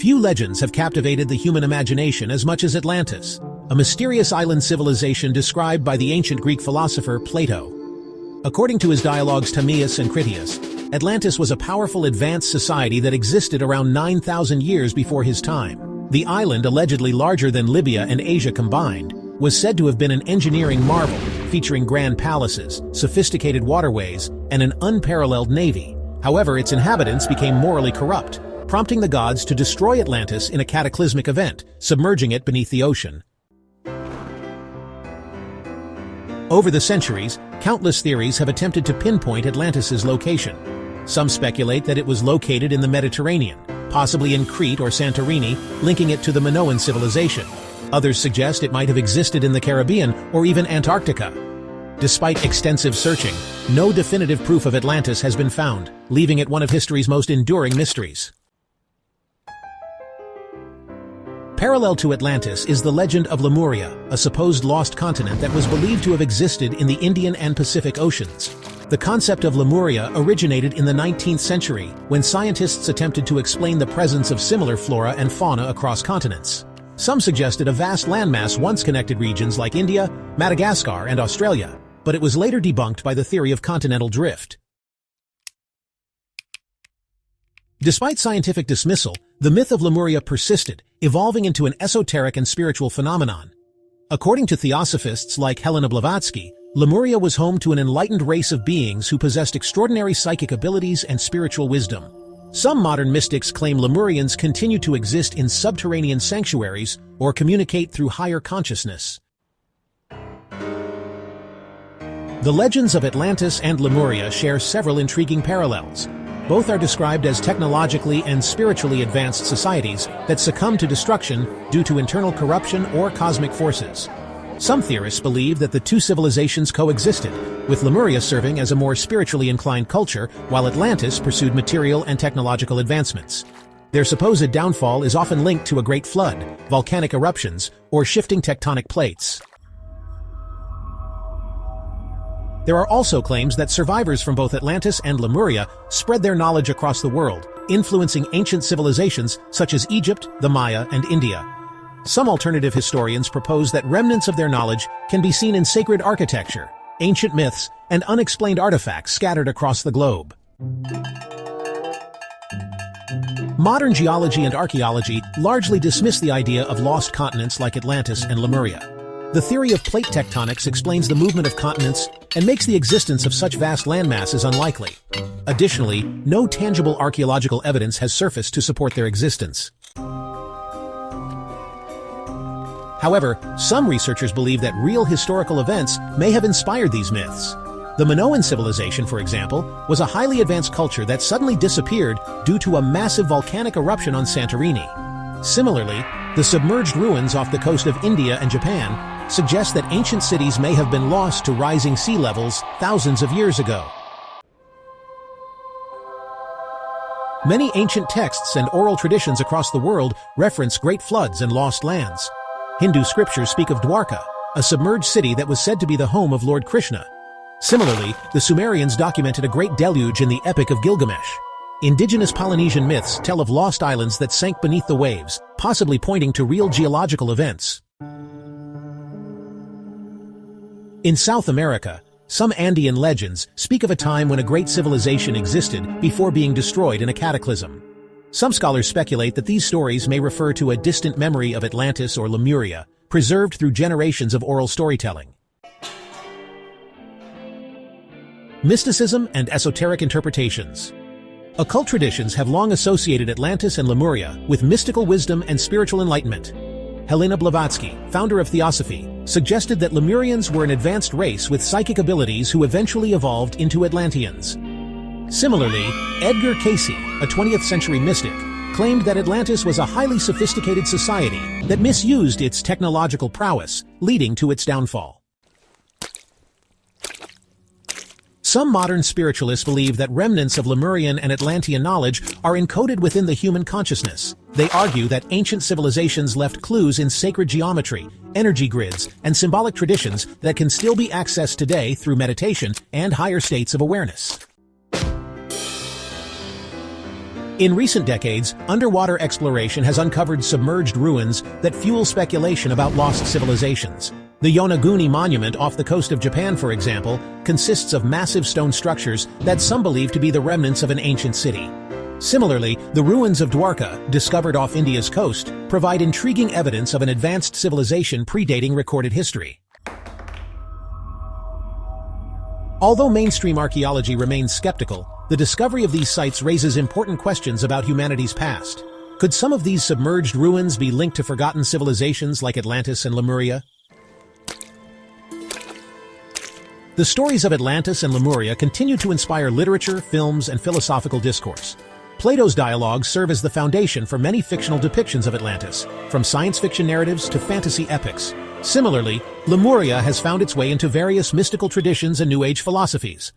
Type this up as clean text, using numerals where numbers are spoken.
Few legends have captivated the human imagination as much as Atlantis, a mysterious island civilization described by the ancient Greek philosopher Plato. According to his dialogues Timaeus and Critias, Atlantis was a powerful advanced society that existed around 9,000 years before his time. The island, allegedly larger than Libya and Asia combined, was said to have been an engineering marvel, featuring grand palaces, sophisticated waterways, and an unparalleled navy. However, its inhabitants became morally corrupt, prompting the gods to destroy Atlantis in a cataclysmic event, submerging it beneath the ocean. Over the centuries, countless theories have attempted to pinpoint Atlantis's location. Some speculate that it was located in the Mediterranean, possibly in Crete or Santorini, linking it to the Minoan civilization. Others suggest it might have existed in the Caribbean or even Antarctica. Despite extensive searching, no definitive proof of Atlantis has been found, leaving it one of history's most enduring mysteries. Parallel to Atlantis is the legend of Lemuria, a supposed lost continent that was believed to have existed in the Indian and Pacific Oceans. The concept of Lemuria originated in the 19th century, when scientists attempted to explain the presence of similar flora and fauna across continents. Some suggested a vast landmass once connected regions like India, Madagascar, and Australia, but it was later debunked by the theory of continental drift. Despite scientific dismissal, the myth of Lemuria persisted, evolving into an esoteric and spiritual phenomenon. According to theosophists like Helena Blavatsky, Lemuria was home to an enlightened race of beings who possessed extraordinary psychic abilities and spiritual wisdom. Some modern mystics claim Lemurians continue to exist in subterranean sanctuaries or communicate through higher consciousness. The legends of Atlantis and Lemuria share several intriguing parallels. Both are described as technologically and spiritually advanced societies that succumb to destruction due to internal corruption or cosmic forces. Some theorists believe that the two civilizations coexisted, with Lemuria serving as a more spiritually inclined culture, while Atlantis pursued material and technological advancements. Their supposed downfall is often linked to a great flood, volcanic eruptions, or shifting tectonic plates. There are also claims that survivors from both Atlantis and Lemuria spread their knowledge across the world, influencing ancient civilizations such as Egypt, the Maya, and India. Some alternative historians propose that remnants of their knowledge can be seen in sacred architecture, ancient myths, and unexplained artifacts scattered across the globe. Modern geology and archaeology largely dismiss the idea of lost continents like Atlantis and Lemuria. The theory of plate tectonics explains the movement of continents and makes the existence of such vast landmasses unlikely. Additionally, no tangible archaeological evidence has surfaced to support their existence. However, some researchers believe that real historical events may have inspired these myths. The Minoan civilization, for example, was a highly advanced culture that suddenly disappeared due to a massive volcanic eruption on Santorini. Similarly, the submerged ruins off the coast of India and Japan suggest that ancient cities may have been lost to rising sea levels thousands of years ago. Many ancient texts and oral traditions across the world reference great floods and lost lands. Hindu scriptures speak of Dwarka, a submerged city that was said to be the home of Lord Krishna. Similarly, the Sumerians documented a great deluge in the Epic of Gilgamesh. Indigenous Polynesian myths tell of lost islands that sank beneath the waves, possibly pointing to real geological events. In South America, some Andean legends speak of a time when a great civilization existed before being destroyed in a cataclysm. Some scholars speculate that these stories may refer to a distant memory of Atlantis or Lemuria, preserved through generations of oral storytelling. Mysticism and esoteric interpretations. Occult traditions have long associated Atlantis and Lemuria with mystical wisdom and spiritual enlightenment. Helena Blavatsky, founder of Theosophy, suggested that Lemurians were an advanced race with psychic abilities who eventually evolved into Atlanteans. Similarly, Edgar Cayce, a 20th century mystic, claimed that Atlantis was a highly sophisticated society that misused its technological prowess, leading to its downfall. Some modern spiritualists believe that remnants of Lemurian and Atlantean knowledge are encoded within the human consciousness. They argue that ancient civilizations left clues in sacred geometry, energy grids, and symbolic traditions that can still be accessed today through meditation and higher states of awareness. In recent decades, underwater exploration has uncovered submerged ruins that fuel speculation about lost civilizations. The Yonaguni Monument off the coast of Japan, for example, consists of massive stone structures that some believe to be the remnants of an ancient city. Similarly, the ruins of Dwarka, discovered off India's coast, provide intriguing evidence of an advanced civilization predating recorded history. Although mainstream archaeology remains skeptical, the discovery of these sites raises important questions about humanity's past. Could some of these submerged ruins be linked to forgotten civilizations like Atlantis and Lemuria? The stories of Atlantis and Lemuria continue to inspire literature, films, and philosophical discourse. Plato's dialogues serve as the foundation for many fictional depictions of Atlantis, from science fiction narratives to fantasy epics. Similarly, Lemuria has found its way into various mystical traditions and New Age philosophies.